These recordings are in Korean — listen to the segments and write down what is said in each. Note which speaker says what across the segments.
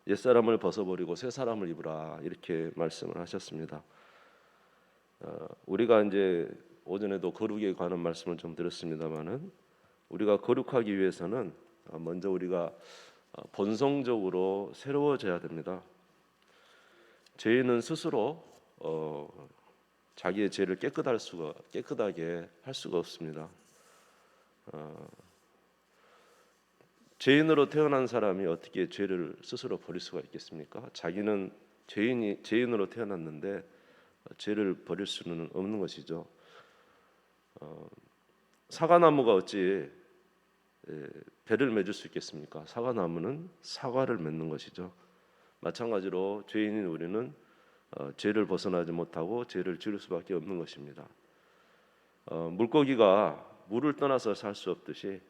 Speaker 1: 옛사람을 벗어버리고 새 사람을 입으라 이렇게 말씀을 하셨습니다. 우리가 이제 오전에도 거룩에 관한 말씀을 좀 드렸습니다만은 우리가 거룩하기 위해서는 먼저 우리가 본성적으로 새로워져야 됩니다. 죄인은 스스로 자기의 죄를 깨끗하게 할 수가 없습니다. 죄인으로 태어난 사람이 어떻게 죄를 스스로 버릴 수가 있겠습니까? 자기는 죄인으로 태어났는데 죄를 버릴 수는 없는 것이죠. 사과나무가 어찌 배를 맺을 수 있겠습니까? 사과나무는 사과를 맺는 것이죠. 마찬가지로 죄인인 우리는 죄를 벗어나지 못하고 죄를 지을 수밖에 없는 것입니다. 물고기가 물을 떠나서 살 수 없듯이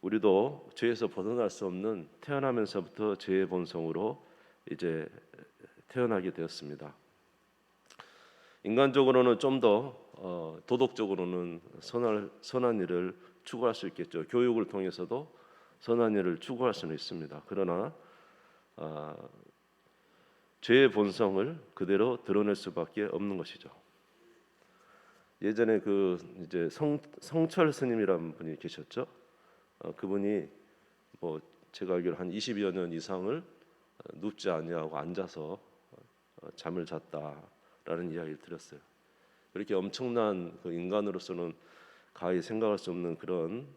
Speaker 1: 우리도 죄에서 벗어날 수 없는 태어나면서부터 죄의 본성으로 이제 태어나게 되었습니다. 인간적으로는 좀 더 도덕적으로는 선한 일을 추구할 수 있겠죠. 교육을 통해서도 선한 일을 추구할 수는 있습니다. 그러나 죄의 본성을 그대로 드러낼 수밖에 없는 것이죠. 예전에 이제 성철 스님이라는 분이 계셨죠. 그분이 제가 알기로 한 20여 년 이상을 눕지 아니하고 앉아서 잠을 잤다라는 이야기를 들었어요. 그렇게 엄청난 인간으로서는 가히 생각할 수 없는 그런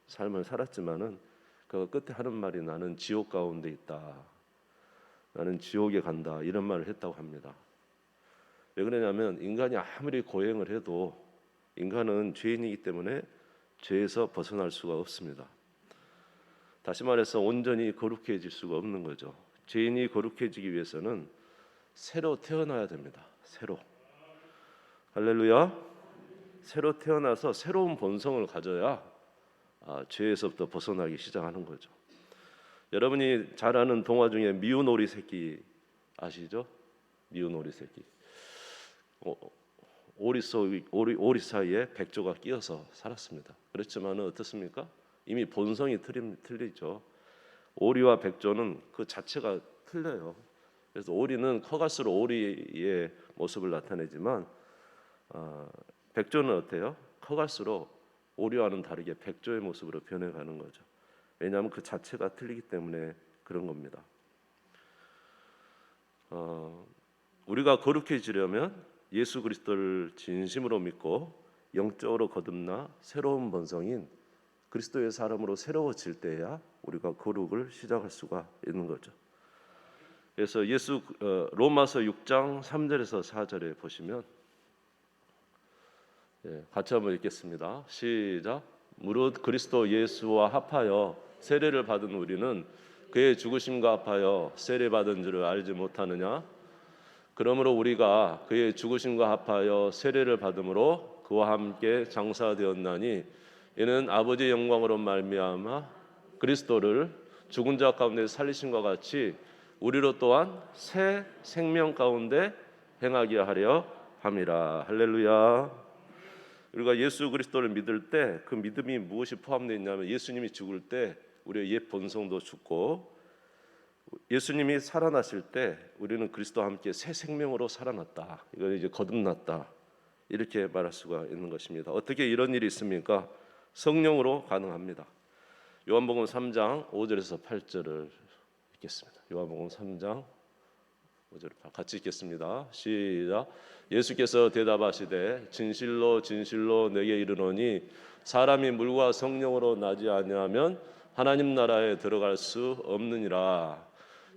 Speaker 1: 삶을 살았지만은 그 끝에 하는 말이 나는 지옥 가운데 있다. 나는 지옥에 간다. 이런 말을 했다고 합니다. 왜 그러냐면 인간이 아무리 고행을 해도 인간은 죄인이기 때문에 죄에서 벗어날 수가 없습니다. 다시 말해서 온전히 거룩해질 수가 없는 거죠. 죄인이 거룩해지기 위해서는 새로 태어나야 됩니다. 새로. 할렐루야. 새로 태어나서 새로운 본성을 가져야 죄에서부터 벗어나기 시작하는 거죠. 여러분이 잘 아는 동화 중에 미운 오리 새끼 아시죠? 미운 오리 새끼. 오리 사이에 백조가 끼어서 살았습니다. 그렇지만 어떻습니까? 이미 본성이 틀리죠. 오리와 백조는 그 자체가 틀려요. 그래서 오리는 커갈수록 오리의 모습을 나타내지만 백조는 어때요? 커갈수록 오리와는 다르게 백조의 모습으로 변해가는 거죠. 왜냐하면 그 자체가 틀리기 때문에 그런 겁니다. 우리가 거룩해지려면 예수 그리스도를 진심으로 믿고 영적으로 거듭나 새로운 본성인 그리스도의 사람으로 새로워질 때야 우리가 거룩을 시작할 수가 있는 거죠. 그래서 로마서 6장 3절에서 4절에 보시면 같이 한번 읽겠습니다. 시작. 무릇 그리스도 예수와 합하여 세례를 받은 우리는 그의 죽으심과 합하여 세례 받은 줄을 알지 못하느냐? 그러므로 우리가 그의 죽으심과 합하여 세례를 받음으로 그와 함께 장사되었나니 이는 아버지의 영광으로 말미암아 그리스도를 죽은 자 가운데 살리심과 같이 우리로 또한 새 생명 가운데 행하게 하려 함이라. 할렐루야. 우리가 예수 그리스도를 믿을 때 그 믿음이 무엇이 포함되어 있냐면 예수님이 죽을 때 우리의 옛 본성도 죽고 예수님이 살아나실 때 우리는 그리스도와 함께 새 생명으로 살아났다. 이걸 이제 거듭났다. 이렇게 말할 수가 있는 것입니다. 어떻게 이런 일이 있습니까? 성령으로 가능합니다. 요한복음 3장 5절에서 8절을 읽겠습니다. 요한복음 3장 5절 같이 읽겠습니다. 시작. 예수께서 대답하시되 진실로 진실로 내게 이르노니 사람이 물과 성령으로 나지 아니하면 하나님 나라에 들어갈 수 없느니라.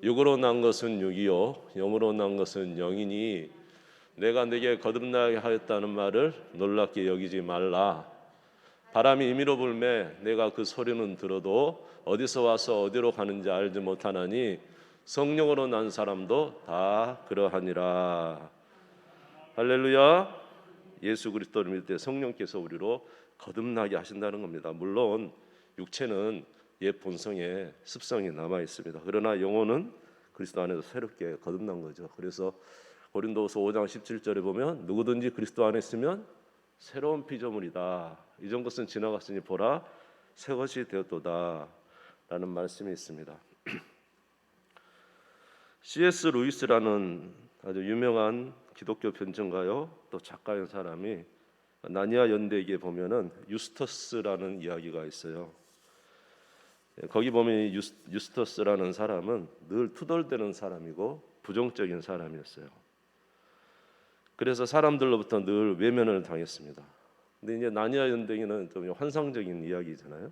Speaker 1: 육으로 난 것은 육이요 영으로 난 것은 영이니 내가 네게 거듭나게 하였다는 말을 놀랍게 여기지 말라. 바람이 임의로 불매 내가 그 소리는 들어도 어디서 와서 어디로 가는지 알지 못하나니 성령으로 난 사람도 다 그러하니라. 할렐루야. 예수 그리스도를 믿을 때 성령께서 우리로 거듭나게 하신다는 겁니다. 물론 육체는 옛 본성의 습성이 남아 있습니다. 그러나 영혼은 그리스도 안에서 새롭게 거듭난 거죠. 그래서 고린도후서 5장 17절에 보면 누구든지 그리스도 안에 있으면 새로운 피조물이다. 이전 것은 지나갔으니 보라 새 것이 되었도다. 말씀이 있습니다. C.S. 루이스라는 아주 유명한 기독교 변증가요 또 작가인 사람이 나니아 연대기에 보면은 유스터스라는 이야기가 있어요. 거기 보면 유스터스라는 사람은 늘 투덜대는 사람이고 부정적인 사람이었어요. 그래서 사람들로부터 늘 외면을 당했습니다. 근데 이제 나니아 연대기는 좀 환상적인 이야기잖아요.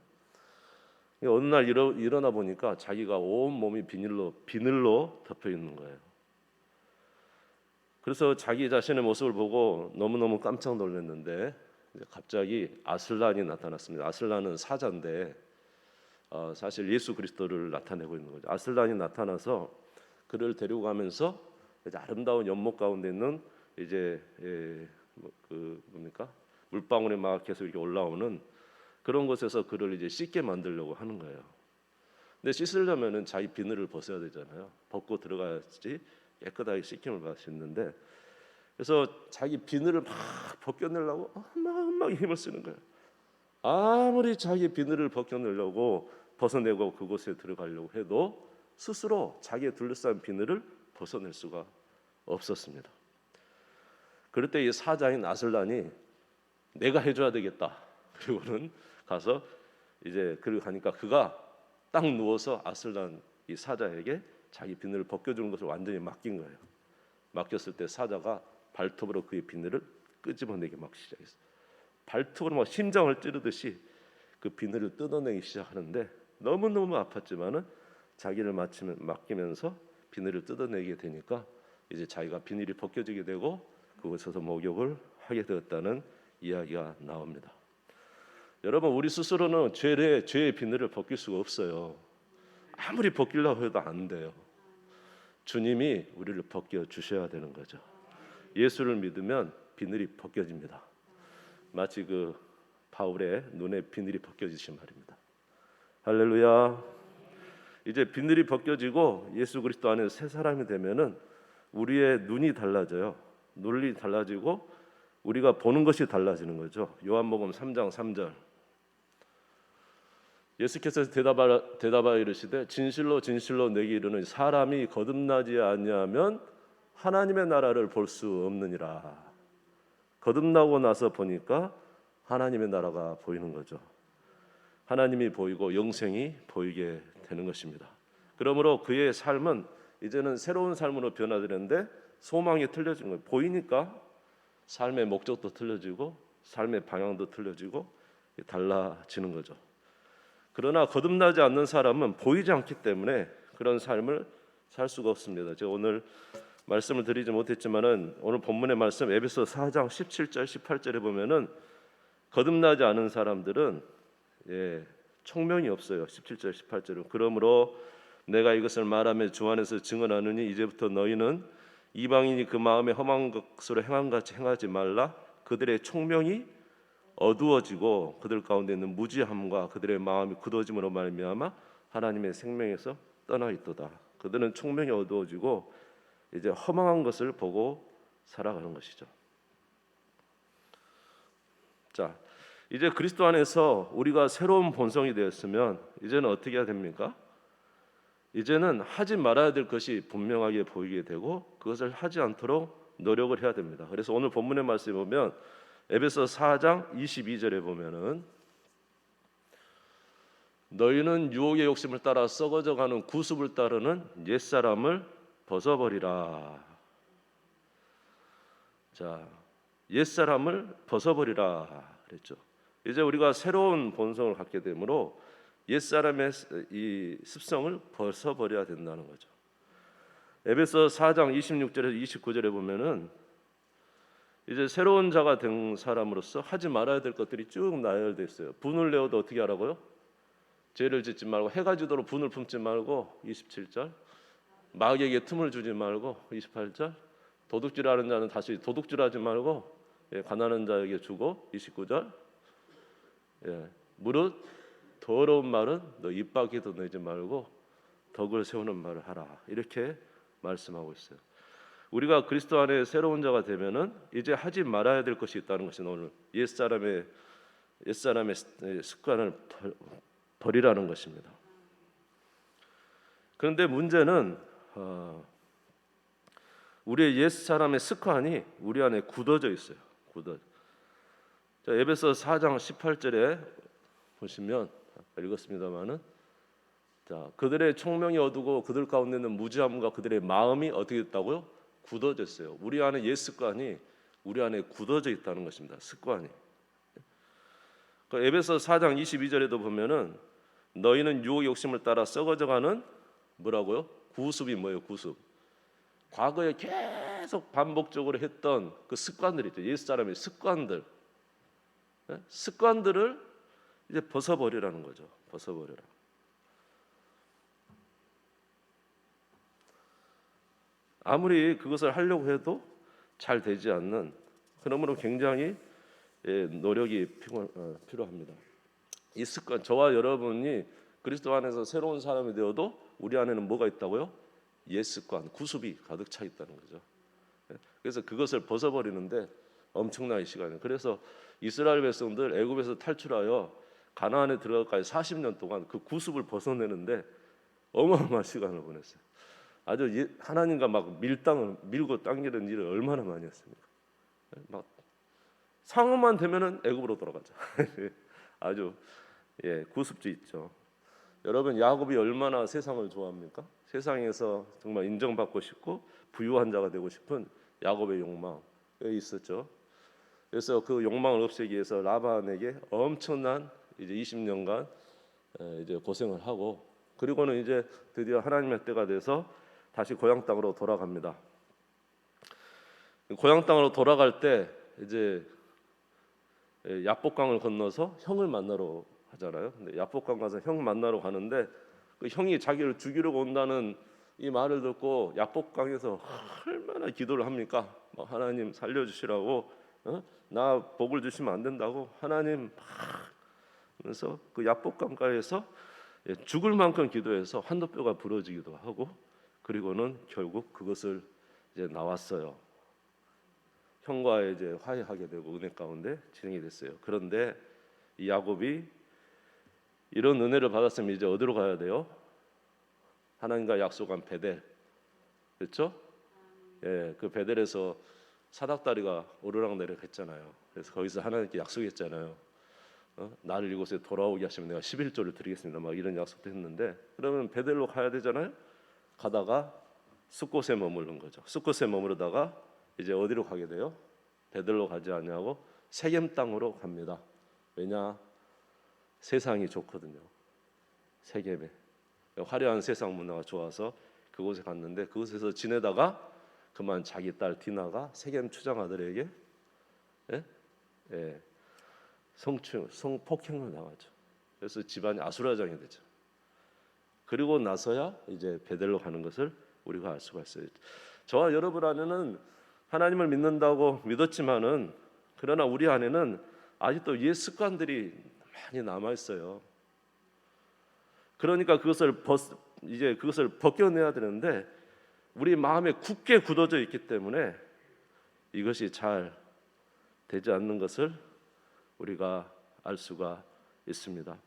Speaker 1: 어느 날 일어나 보니까 자기가 온 몸이 비늘로 덮여 있는 거예요. 그래서 자기 자신의 모습을 보고 너무너무 깜짝 놀랐는데 갑자기 아슬란이 나타났습니다. 아슬란은 사자인데 사실 예수 그리스도를 나타내고 있는 거죠. 아슬란이 나타나서 그를 데리고 가면서 이제 아름다운 연못 가운데 있는 이제 그 뭡니까 물방울이 막 계속 이렇게 올라오는 그런 곳에서 그를 이제 씻게 만들려고 하는 거예요. 근데 씻으려면은 자기 비늘을 벗어야 되잖아요. 벗고 들어가야지 깨끗하게 씻김을 받을 수 있는데, 그래서 자기 비늘을 막 벗겨내려고 막 힘을 쓰는 거예요. 아무리 자기 비늘을 벗겨내려고 벗어내고 그곳에 들어가려고 해도 스스로 자기의 둘러싼 비늘을 벗어낼 수가 없었습니다. 그럴 때 이 사자인 아슬란이 내가 해줘야 되겠다. 그리고는 가서 이제 그를 가니까 그가 딱 누워서 아슬란 이 사자에게 자기 비늘을 벗겨주는 것을 완전히 맡긴 거예요. 맡겼을 때 사자가 발톱으로 그의 비늘을 끄집어내기 막 시작했어요. 발톱으로 막 심장을 찌르듯이 그 비늘을 뜯어내기 시작하는데 너무너무 아팠지만은 자기를 맡기면서 비늘을 뜯어내게 되니까 이제 자기가 비늘이 벗겨지게 되고 그곳에서 목욕을 하게 되었다는 이야기가 나옵니다. 여러분, 우리 스스로는 죄의 비늘을 벗길 수가 없어요. 아무리 벗기려고 해도 안 돼요. 주님이 우리를 벗겨 주셔야 되는 거죠. 예수를 믿으면 비늘이 벗겨집니다. 마치 그 바울의 눈에 비늘이 벗겨지신 말입니다. 할렐루야. 이제 비늘이 벗겨지고 예수 그리스도 안에 새 사람이 되면은 우리의 눈이 달라져요. 눈이 달라지고 우리가 보는 것이 달라지는 거죠. 요한복음 3장 3절. 예수께서 대답하여 이르시되 진실로 진실로 내게 이르노니 사람이 거듭나지 아니하면 하나님의 나라를 볼 수 없느니라. 거듭나고 나서 보니까 하나님의 나라가 보이는 거죠. 하나님이 보이고 영생이 보이게 되는 것입니다. 그러므로 그의 삶은 이제는 새로운 삶으로 변화되는데 소망이 틀려진 거예요. 보이니까 삶의 목적도 틀려지고 삶의 방향도 틀려지고 달라지는 거죠. 그러나 거듭나지 않는 사람은 보이지 않기 때문에 그런 삶을 살 수가 없습니다. 제가 오늘 말씀을 드리지 못했지만은 오늘 본문의 말씀 에베소 4장 17절 18절에 보면은 거듭나지 않은 사람들은 총명이 없어요. 17절 18절은 그러므로 내가 이것을 말하며 주 안에서 증언하느니 이제부터 너희는 이방인이 그 마음에 험한 것으로 행한 같이 행하지 말라. 그들의 총명이 어두워지고 그들 가운데 있는 무지함과 그들의 마음이 굳어짐으로 말미암아 하나님의 생명에서 떠나 있도다. 그들은 총명이 어두워지고 이제 허망한 것을 보고 살아가는 것이죠. 자, 이제 그리스도 안에서 우리가 새로운 본성이 되었으면 이제는 어떻게 해야 됩니까? 이제는 하지 말아야 될 것이 분명하게 보이게 되고 그것을 하지 않도록 노력을 해야 됩니다. 그래서 오늘 본문의 말씀에 보면 에베소 4장 22절에 보면은 너희는 유혹의 욕심을 따라 썩어져가는 구습을 따르는 옛사람을 벗어버리라. 자, 옛사람을 벗어버리라 그랬죠. 이제 우리가 새로운 본성을 갖게 되므로 옛사람의 이 습성을 벗어버려야 된다는 거죠. 에베소 4장 26절에서 29절에 보면은 이제 새로운 자가 된 사람으로서 하지 말아야 될 것들이 쭉 나열되어 있어요. 분을 내어도 어떻게 하라고요? 죄를 짓지 말고 해가 지도록 분을 품지 말고 27절. 마귀에게 틈을 주지 말고 28절. 도둑질하는 자는 다시 도둑질하지 말고 가난한 자에게 주고 29절. 무릇 더러운 말은 너 입 밖에도 내지 말고 덕을 세우는 말을 하라. 이렇게 말씀하고 있어요. 우리가 그리스도 안에 새로운 자가 되면은 이제 하지 말아야 될 것이 있다는 것이 오늘 옛사람의 습관을 버리라는 것입니다. 그런데 문제는 우리의 옛 사람의 습관이 우리 안에 굳어져 있어요. 자, 에베소 4장 18절에 보시면 읽었습니다마는, 자, 그들의 총명이 어두고 그들 가운데는 무지함과 그들의 마음이 어떻게 됐다고요? 굳어졌어요. 우리 안에 옛 습관이 우리 안에 굳어져 있다는 것입니다. 습관이. 그 에베소 4장 22절에도 보면은 너희는 유혹 욕심을 따라 썩어져가는 뭐라고요? 구습이 뭐예요? 구습. 과거에 계속 반복적으로 했던 그 습관들 있죠. 옛 사람의 습관들. 습관들을 이제 벗어버리라는 거죠. 벗어버려라. 아무리 그것을 하려고 해도 잘 되지 않는, 그러므로 굉장히 노력이 필요합니다. 이 습관, 저와 여러분이 그리스도 안에서 새로운 사람이 되어도 우리 안에는 뭐가 있다고요? 옛 습관, 구습이 가득 차 있다는 거죠. 그래서 그것을 벗어버리는데 엄청난 시간이에요. 그래서 이스라엘 백성들 애굽에서 탈출하여 가나안에 들어가까지 40년 동안 그 구습을 벗어내는데 어마어마한 시간을 보냈어요. 아주 하나님과 막 밀고 당기는 일을 얼마나 많이 했습니까? 막 상황만 되면은 애굽으로 돌아가죠. 아주 구습주 있죠. 여러분, 야곱이 얼마나 세상을 좋아합니까? 세상에서 정말 인정받고 싶고 부유한 자가 되고 싶은 야곱의 욕망이 있었죠. 그래서 그 욕망을 없애기 위해서 라반에게 엄청난 이제 20년간 이제 고생을 하고, 그리고는 이제 드디어 하나님의 때가 돼서 다시 고향 땅으로 돌아갑니다. 고향 땅으로 돌아갈 때 이제 야복강을 건너서 형을 만나러 하잖아요. 근데 야복강 가서 형 만나러 가는데 그 형이 자기를 죽이려고 온다는 이 말을 듣고 야복강에서 얼마나 기도를 합니까? 하나님 살려주시라고, 나 복을 주시면 안 된다고 하나님 그래서 그 야복강가에서 죽을 만큼 기도해서 한도뼈가 부러지기도 하고, 그리고는 결국 그것을 이제 나왔어요. 형과 이제 화해하게 되고 은혜 가운데 진행이 됐어요. 그런데 이 야곱이 이런 은혜를 받았으면 이제 어디로 가야 돼요? 하나님과 약속한 베델, 그렇죠? 그 베델에서 사닥다리가 오르락내리락 했잖아요. 그래서 거기서 하나님께 약속했잖아요. 나를 이곳에 돌아오게 하시면 내가 11조를 드리겠습니다. 막 이런 약속도 했는데, 그러면 베델로 가야 되잖아요. 가다가 숫곳에 머무른 거죠. 숫곳에 머무르다가 이제 어디로 가게 돼요? 베델로 가지 않냐고 세겜 땅으로 갑니다. 왜냐? 세상이 좋거든요. 세겜에 화려한 세상 문화가 좋아서 그곳에 갔는데, 그곳에서 지내다가 그만 자기 딸 디나가 세겜 추장 아들에게 성폭행을 당하죠. 그래서 집안이 아수라장이 되죠. 그리고 나서야 이제 베델로 가는 것을 우리가 알 수가 있어요. 저와 여러분 안에는 하나님을 믿는다고 믿었지만은, 그러나 우리 안에는 아직도 옛 습관들이 많이 남아 있어요. 그러니까 그것을 벗겨내야 되는데 우리 마음에 굳게 굳어져 있기 때문에 이것이 잘 되지 않는 것을 우리가 알 수가 있습니다.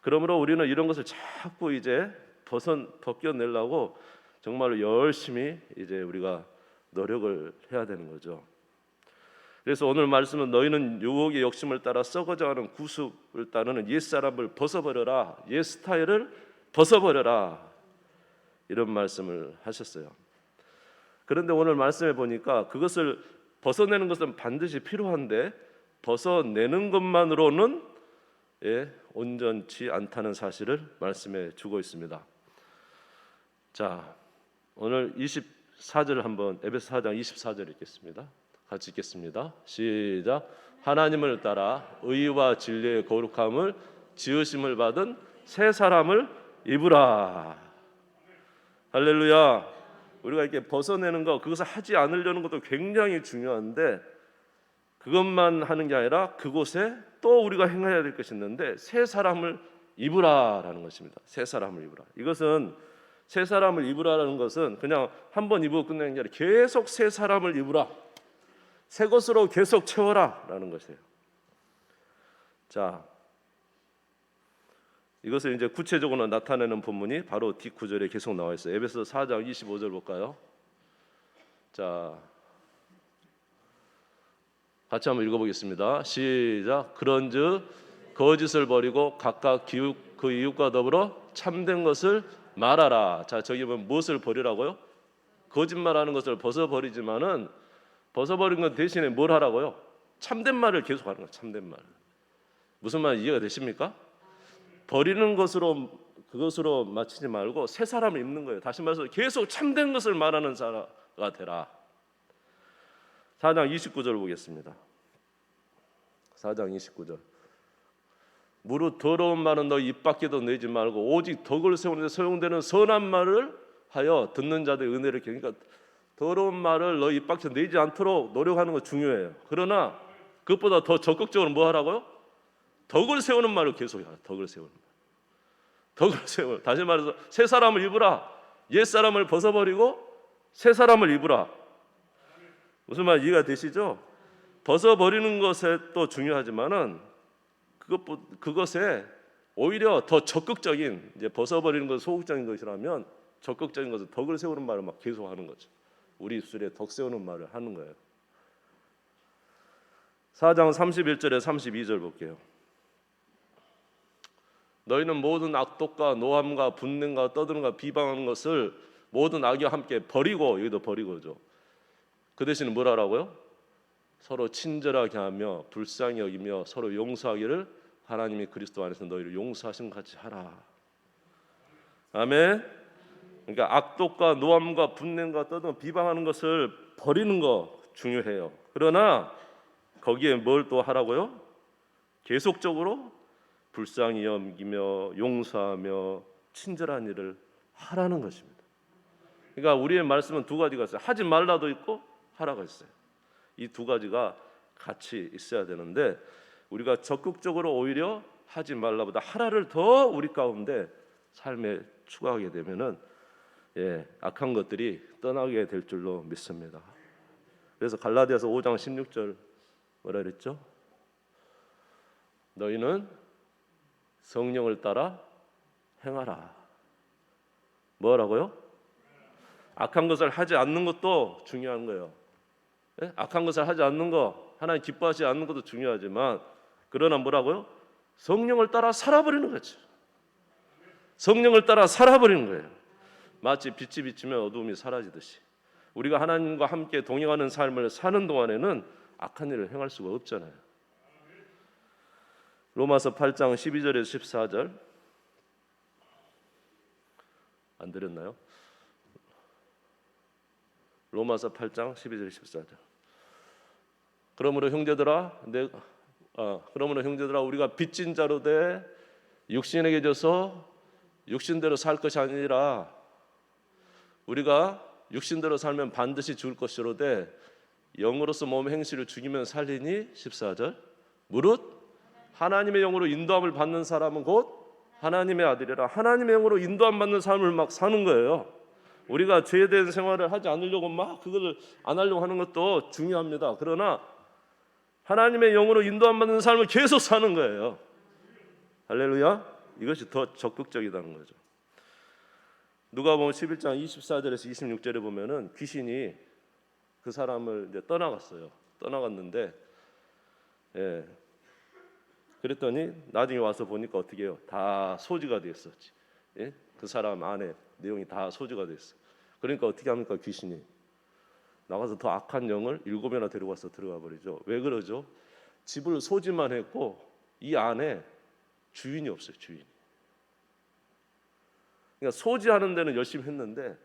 Speaker 1: 그러므로 우리는 이런 것을 자꾸 이제 벗겨내려고 정말로 열심히 이제 우리가 노력을 해야 되는 거죠. 그래서 오늘 말씀은 너희는 유혹의 욕심을 따라 썩어져가는 구습을 따르는 옛 사람을 벗어버려라, 옛 스타일을 벗어버려라, 이런 말씀을 하셨어요. 그런데 오늘 말씀해 보니까 그것을 벗어내는 것은 반드시 필요한데 벗어내는 것만으로는 온전치 않다는 사실을 말씀해 주고 있습니다. 자, 오늘 24절 한번 에베소 4장 24절 읽겠습니다. 같이 읽겠습니다. 시작. 하나님을 따라 의와 진리의 거룩함을 지으심을 받은 새 사람을 입으라. 할렐루야. 우리가 이렇게 벗어내는 것, 그것을 하지 않으려는 것도 굉장히 중요한데 그것만 하는 게 아니라 그곳에 또 우리가 행해야 될 것이 있는데 새 사람을 입으라라는 것입니다. 새 사람을 입으라. 이것은 새 사람을 입으라라는 것은 그냥 한번 입고 끝내는 게 아니라 계속 새 사람을 입으라, 새 것으로 계속 채워라라는 것이에요. 자, 이것을 이제 구체적으로 나타내는 본문이 바로 뒷구절에 계속 나와 있어요. 에베소 4장 25절 볼까요? 자, 같이 한번 읽어보겠습니다. 시작. 그런즉 거짓을 버리고 각각 그 이웃과 더불어 참된 것을 말하라. 자, 저기 보면 무엇을 버리라고요? 거짓말하는 것을 벗어버리지만은 벗어버린 것 대신에 뭘 하라고요? 참된 말을 계속하는 거예요. 참된 말. 무슨 말 이해가 되십니까? 버리는 것으로 그것으로 마치지 말고 새 사람을 입는 거예요. 다시 말해서 계속 참된 것을 말하는 자가 되라. 4장 29절 보겠습니다. 4장 29절. 무릇 더러운 말은 너 입 밖에도 내지 말고 오직 덕을 세우는 데 소용되는 선한 말을 하여 듣는 자들의 은혜를 깨. 그러니까 더러운 말을 너 입 밖에 내지 않도록 노력하는 거 중요해요. 그러나 그것보다 더 적극적으로 뭐 하라고요? 덕을 세우는 말을 계속해야. 덕을 세우는 말. 덕을 세우는. 다시 말해서 새 사람을 입으라. 옛 사람을 벗어버리고 새 사람을 입으라. 무슨 말 이해가 되시죠? 벗어버리는 것에 또 중요하지만은 그것에 오히려 더 적극적인, 이제 벗어버리는 것은 소극적인 것이라면 적극적인 것은 덕을 세우는 말을 막 계속하는 거죠. 우리 입술에 덕 세우는 말을 하는 거예요. 4장 31절에 32절 볼게요. 너희는 모든 악독과 노함과 분냄과 떠드는가 비방하는 것을 모든 악과 함께 버리고, 여기도 버리고죠. 그 대신에 뭘 하라고요? 서로 친절하게 하며 불쌍히 여기며 서로 용서하기를 하나님이 그리스도 안에서 너희를 용서하신 것 같이 하라. 아멘. 그러니까 악독과 노함과 분냄과 떠드는 비방하는 것을 버리는 거 중요해요. 그러나 거기에 뭘 또 하라고요? 계속적으로 불쌍히 여기며 용서하며 친절한 일을 하라는 것입니다. 그러니까 우리의 말씀은 두 가지가 있어요. 하지 말라도 있고 하라고 있어요. 이 두 가지가 같이 있어야 되는데 우리가 적극적으로 오히려 하지 말라보다 하라를 더 우리 가운데 삶에 추가하게 되면은 악한 것들이 떠나게 될 줄로 믿습니다. 그래서 갈라디아서 5장 16절 뭐라 그랬죠? 너희는 성령을 따라 행하라. 뭐라고요? 악한 것을 하지 않는 것도 중요한 거예요. 악한 것을 하지 않는 거, 하나님 기뻐하지 않는 것도 중요하지만 그러나 뭐라고요? 성령을 따라 살아버리는 거죠. 성령을 따라 살아버리는 거예요. 마치 빛이 비치면 어두움이 사라지듯이 우리가 하나님과 함께 동행하는 삶을 사는 동안에는 악한 일을 행할 수가 없잖아요. 로마서 8장 12절에서 14절 안 들었나요? 로마서 8장 12절 14절. 그러므로 형제들아 우리가 빚진 자로 돼 육신에게 져서 육신대로 살 것이 아니라 우리가 육신대로 살면 반드시 죽을 것이로되 영으로서 몸 행실을 죽이면 살리니 14절. 무릇 하나님의 영으로 인도함을 받는 사람은 곧 하나님의 아들이라. 하나님의 영으로 인도함 받는 삶을 막 사는 거예요. 우리가 죄된 생활을 하지 않으려고 막 그걸 안 하려고 하는 것도 중요합니다. 그러나 하나님의 영으로 인도함 받는 삶을 계속 사는 거예요. 할렐루야. 이것이 더 적극적이다는 거죠. 누가복음 11장 24절에서 26절에 보면은 귀신이 그 사람을 이제 떠나갔는데 그랬더니 나중에 와서 보니까 어떻게 해요? 다 소지가 됐었지. 그 사람 안에 내용이 다 소지가 됐어. 그러니까 어떻게 합니까? 귀신이 나가서 더 악한 영을 7배나 데리고 와서 들어가 버리죠. 왜 그러죠? 집을 소지만 했고 이 안에 주인이 없어요. 주인이. 그러니까 소지하는 데는 열심히 했는데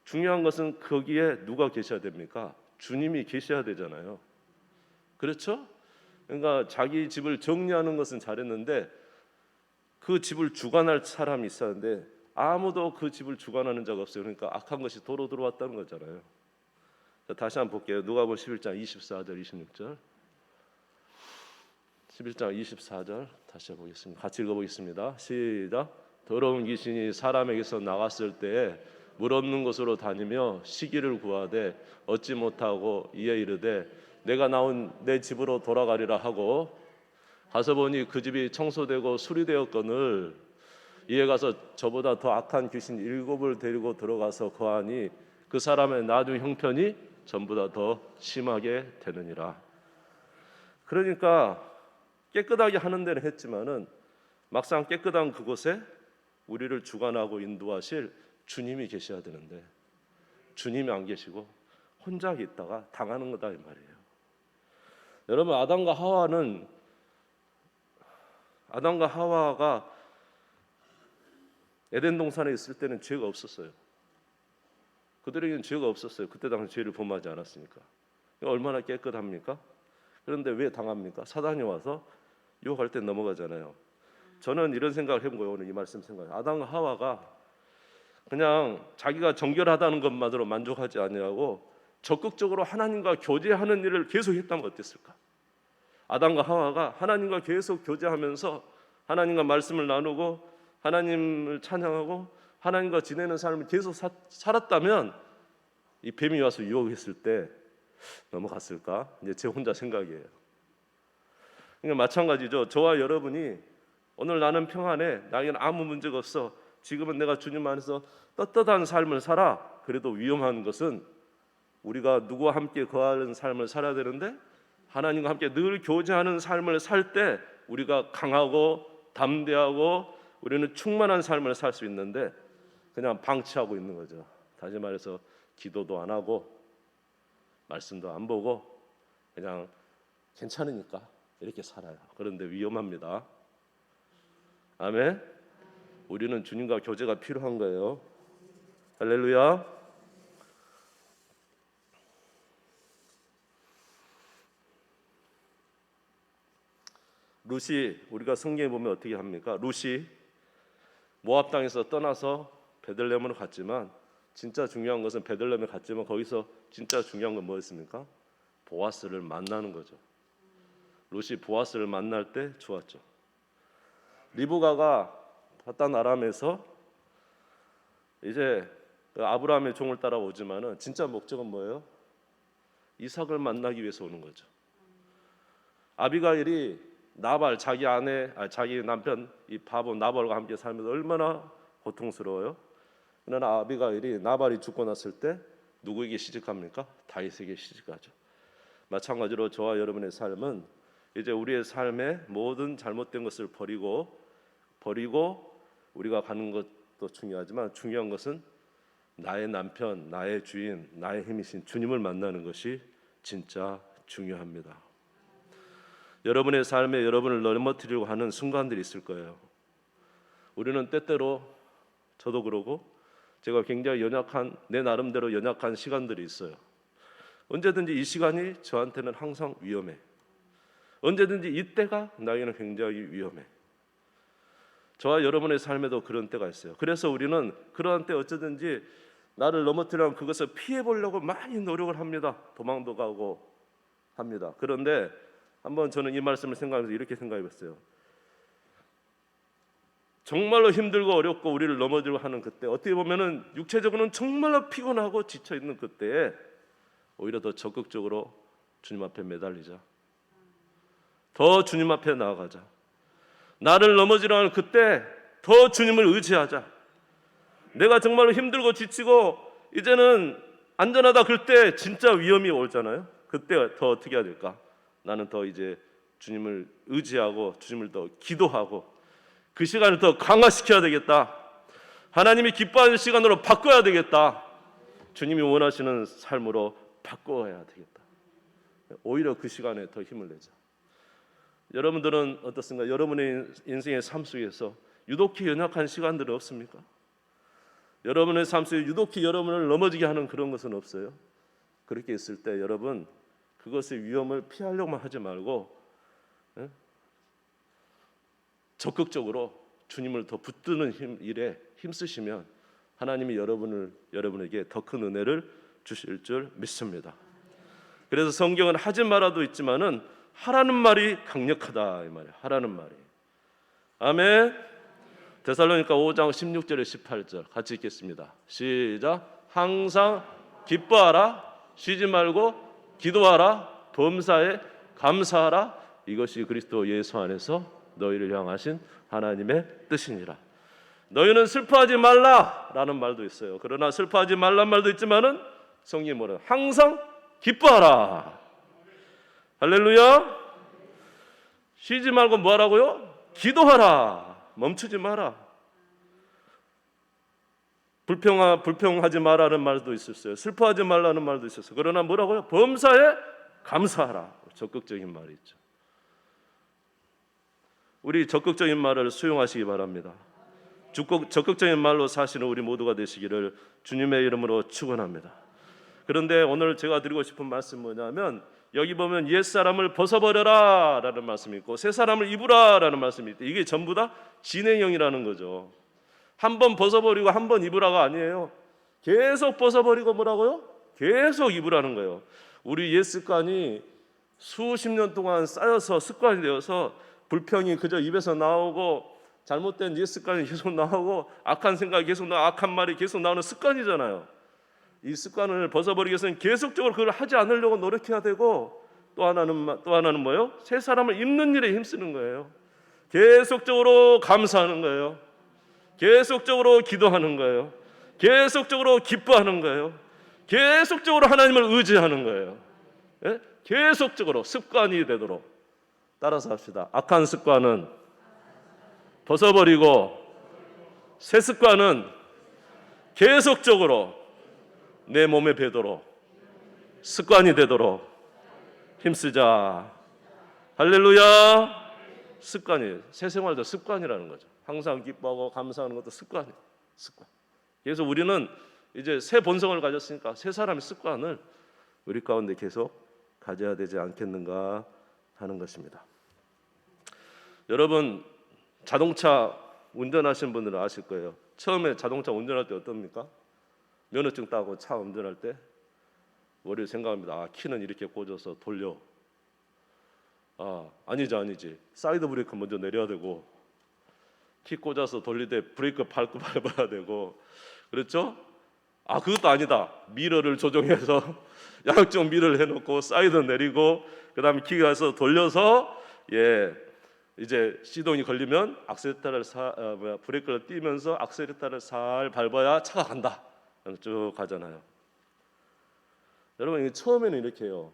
Speaker 1: 중요한 것은 거기에 누가 계셔야 됩니까? 주님이 계셔야 되잖아요. 그렇죠? 그러니까 자기 집을 정리하는 것은 잘했는데 그 집을 주관할 사람이 있었는데 아무도 그 집을 주관하는 자가 없어요. 그러니까 악한 것이 도로 들어왔다는 거잖아요. 자, 다시 한번 볼게요. 누가복음 11장 24절 26절 11장 24절 다시 보겠습니다. 같이 읽어보겠습니다. 시작. 더러운 귀신이 사람에게서 나갔을 때에 물 없는 곳으로 다니며 시기를 구하되 얻지 못하고 이에 이르되 내가 나온 내 집으로 돌아가리라 하고 가서 보니 그 집이 청소되고 수리되었거늘 이에 가서 저보다 더 악한 귀신 7을 데리고 들어가서 거하니 그 사람의 나중 형편이 전보다 더 심하게 되느니라. 그러니까 깨끗하게 하는 데는 했지만은 막상 깨끗한 그곳에 우리를 주관하고 인도하실 주님이 계셔야 되는데 주님이 안 계시고 혼자 있다가 당하는 거다 이 말이에요. 여러분, 아담과 하와가 에덴 동산에 있을 때는 죄가 없었어요. 그들에게는 죄가 없었어요. 그때 당시 죄를 범하지 않았으니까. 얼마나 깨끗합니까? 그런데 왜 당합니까? 사단이 와서 유혹할 때 넘어가잖아요. 저는 이런 생각을 해본 거예요. 오늘 이 말씀 생각. 아담과 하와가 그냥 자기가 정결하다는 것만으로 만족하지 아니하고 적극적으로 하나님과 교제하는 일을 계속 했다면 어땠을까? 아담과 하와가 하나님과 계속 교제하면서 하나님과 말씀을 나누고 하나님을 찬양하고 하나님과 지내는 삶을 계속 살았다면 이 뱀이 와서 유혹했을 때 넘어갔을까? 이제 제 혼자 생각이에요. 그러니까 마찬가지죠. 저와 여러분이 오늘 나는 평안해, 나에게는 아무 문제가 없어, 지금은 내가 주님 안에서 떳떳한 삶을 살아. 그래도 위험한 것은 우리가 누구와 함께 거하는 삶을 살아야 되는데 하나님과 함께 늘 교제하는 삶을 살 때 우리가 강하고 담대하고 우리는 충만한 삶을 살 수 있는데 그냥 방치하고 있는 거죠. 다시 말해서 기도도 안 하고 말씀도 안 보고 그냥 괜찮으니까 이렇게 살아요. 그런데 위험합니다. 아멘. 우리는 주님과 교제가 필요한 거예요. 할렐루야. 룻이 우리가 성경에 보면 어떻게 합니까? 룻이 모압 땅에서 떠나서 베들레헴으로 갔지만 진짜 중요한 것은 베들레헴에 갔지만 거기서 진짜 중요한 건 뭐였습니까? 보아스를 만나는 거죠. 룻이 보아스를 만날 때 좋았죠. 리브가가 바단 아람에서 이제 그 아브라함의 종을 따라오지만은 진짜 목적은 뭐예요? 이삭을 만나기 위해서 오는 거죠. 아비가일이 나발 자기 남편 이 바보 나발과 함께 살면서 얼마나 고통스러워요. 그러나 아비가일이 나발이 죽고 났을 때 누구에게 시집갑니까? 다윗에게 시집가죠. 마찬가지로 저와 여러분의 삶은 이제 우리의 삶의 모든 잘못된 것을 버리고 우리가 가는 것도 중요하지만 중요한 것은 나의 남편, 나의 주인, 나의 힘이신 주님을 만나는 것이 진짜 중요합니다. 여러분의 삶에 여러분을 넘어뜨리려고 하는 순간들이 있을 거예요. 우리는 때때로 저도 그러고 제가 굉장히 내 나름대로 연약한 시간들이 있어요. 언제든지 이 시간이 저한테는 항상 위험해. 언제든지 이때가 나에게는 굉장히 위험해. 저와 여러분의 삶에도 그런 때가 있어요. 그래서 우리는 그러한 때 어쩌든지 나를 넘어뜨리면 그것을 피해보려고 많이 노력을 합니다. 도망도 가고 합니다. 그런데 한번 저는 이 말씀을 생각하면서 이렇게 생각해봤어요. 정말로 힘들고 어렵고 우리를 넘어지려고 하는 그때, 어떻게 보면은 육체적으로는 정말로 피곤하고 지쳐있는 그때에 오히려 더 적극적으로 주님 앞에 매달리자. 더 주님 앞에 나아가자. 나를 넘어지려 하는 그때 더 주님을 의지하자. 내가 정말로 힘들고 지치고 이제는 안전하다 그럴 때 진짜 위험이 오잖아요. 그때 더 어떻게 해야 될까? 나는 더 이제 주님을 의지하고 주님을 더 기도하고 그 시간을 더 강화시켜야 되겠다. 하나님이 기뻐하는 시간으로 바꿔야 되겠다. 주님이 원하시는 삶으로 바꿔야 되겠다. 오히려 그 시간에 더 힘을 내자. 여러분들은 어떻습니까? 여러분의 인생의 삶 속에서 유독히 연약한 시간들은 없습니까? 여러분의 삶 속에 유독히 여러분을 넘어지게 하는 그런 것은 없어요? 그렇게 있을 때 여러분 그것의 위험을 피하려고만 하지 말고 적극적으로 주님을 더 붙드는 일에 힘쓰시면 하나님이 여러분에게 더 큰 은혜를 주실 줄 믿습니다. 그래서 성경은 하지 말아도 있지만은 하라는 말이 강력하다 이 말이에요. 하라는 말이. 아멘. 데살로니가 5장 16절에 18절 같이 읽겠습니다. 시작. 항상 기뻐하라, 쉬지 말고 기도하라, 범사에 감사하라. 이것이 그리스도 예수 안에서 너희를 향하신 하나님의 뜻이니라. 너희는 슬퍼하지 말라라는 말도 있어요. 그러나 슬퍼하지 말라는 말도 있지만은 성경이 뭐래요? 항상 기뻐하라. 할렐루야. 쉬지 말고 뭐 하라고요? 기도하라. 멈추지 마라. 불평하지 말라는 말도 있었어요. 슬퍼하지 말라는 말도 있었어요. 그러나 뭐라고요? 범사에 감사하라. 적극적인 말이 있죠. 우리 적극적인 말을 수용하시기 바랍니다. 적극적인 말로 사시는 우리 모두가 되시기를 주님의 이름으로 축원합니다. 그런데 오늘 제가 드리고 싶은 말씀은 뭐냐면, 여기 보면 옛사람을 벗어버려라 라는 말씀이 있고 새 사람을 입으라 라는 말씀이 있대. 이게 전부 다 진행형이라는 거죠. 한 번 벗어버리고 한 번 입으라가 아니에요. 계속 벗어버리고 뭐라고요? 계속 입으라는 거예요. 우리 옛 습관이 수십 년 동안 쌓여서 습관이 되어서 불평이 그저 입에서 나오고 잘못된 옛 습관이 계속 나오고 악한 생각이 계속 나오고 악한 말이 계속 나오는 습관이잖아요. 이 습관을 벗어버리기 위해서는 계속적으로 그걸 하지 않으려고 노력해야 되고, 또 하나는 뭐예요? 새 사람을 입는 일에 힘쓰는 거예요. 계속적으로 감사하는 거예요. 계속적으로 기도하는 거예요. 계속적으로 기뻐하는 거예요. 계속적으로 하나님을 의지하는 거예요. 예? 계속적으로 습관이 되도록 따라서 합시다. 악한 습관은 벗어버리고 새 습관은 계속적으로 내 몸에 배도록 습관이 되도록 힘쓰자. 할렐루야. 습관이에요. 새 생활도 습관이라는 거죠. 항상 기뻐하고 감사하는 것도 습관이에요. 습관. 그래서 우리는 이제 새 본성을 가졌으니까 새 사람의 습관을 우리 가운데 계속 가져야 되지 않겠는가 하는 것입니다. 여러분, 자동차 운전하시는 분들은 아실 거예요. 처음에 자동차 운전할 때 어떻습니까? 면허증 따고 차 운전할 때 머리를 생각합니다. 아, 키는 이렇게 꽂아서 돌려. 아니지. 사이드 브레이크 먼저 내려야 되고, 키 꽂아서 돌리되 브레이크 밟아야 되고, 그렇죠? 그것도 아니다. 미러를 조정해서 양쪽 미러를 해놓고 사이드 내리고, 그 다음에 키 가서 돌려서 이제 시동이 걸리면 브레이크를 띄면서 악셀레터를 살 밟아야 차가 간다. 쭉 가잖아요. 여러분, 이게 처음에는 이렇게 해요.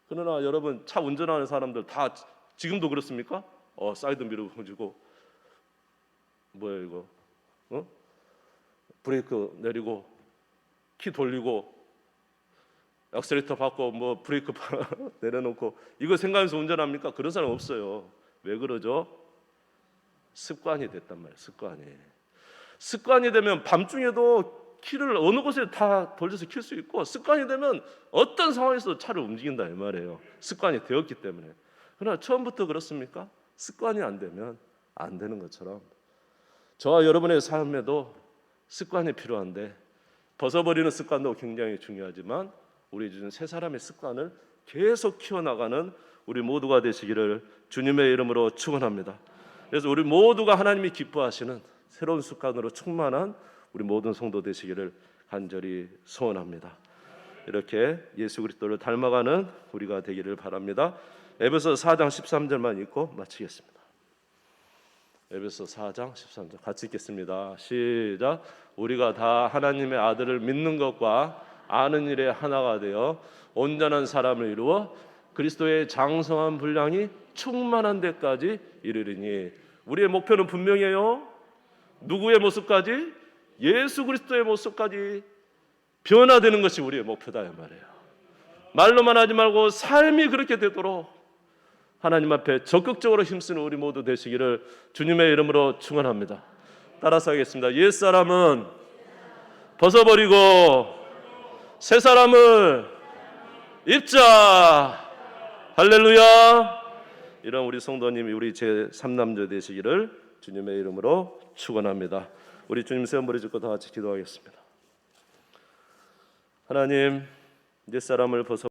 Speaker 1: 그러나 여러분, 차 운전하는 사람들 다 지금도 그렇습니까? 사이드 미러 가지고 뭐야 이거? 브레이크 내리고 키 돌리고 액셀레터 밟고 뭐 브레이크 내려놓고 이거 생각하면서 운전합니까? 그런 사람 없어요. 왜 그러죠? 습관이 됐단 말이에요. 습관이 되면 밤중에도 키를 어느 곳에 다 돌려서 킬 수 있고, 습관이 되면 어떤 상황에서도 차를 움직인다 이 말이에요. 습관이 되었기 때문에. 그러나 처음부터 그렇습니까? 습관이 안 되면 안 되는 것처럼 저와 여러분의 삶에도 습관이 필요한데, 벗어버리는 습관도 굉장히 중요하지만 우리 주는 새 사람의 습관을 계속 키워나가는 우리 모두가 되시기를 주님의 이름으로 축원합니다. 그래서 우리 모두가 하나님이 기뻐하시는 새로운 습관으로 충만한 우리 모든 성도 되시기를 간절히 소원합니다. 이렇게 예수 그리스도를 닮아가는 우리가 되기를 바랍니다. 에베소 4장 13절만 읽고 마치겠습니다. 에베소 4장 13절 같이 읽겠습니다. 시작. 우리가 다 하나님의 아들을 믿는 것과 아는 일에 하나가 되어 온전한 사람을 이루어 그리스도의 장성한 분량이 충만한 데까지 이르리니. 우리의 목표는 분명해요. 누구의 모습까지? 예수 그리스도의 모습까지 변화되는 것이 우리의 목표다 이 말이에요. 말로만 하지 말고 삶이 그렇게 되도록 하나님 앞에 적극적으로 힘쓰는 우리 모두 되시기를 주님의 이름으로 축원합니다. 따라서 하겠습니다. 옛사람은 벗어버리고 새 사람을 입자. 할렐루야. 이런 우리 성도님이 우리 제3남자 되시기를 주님의 이름으로 축원합니다. 우리 주님 세 머리 짚고 다 같이 기도하겠습니다. 하나님, 옛사람을 벗어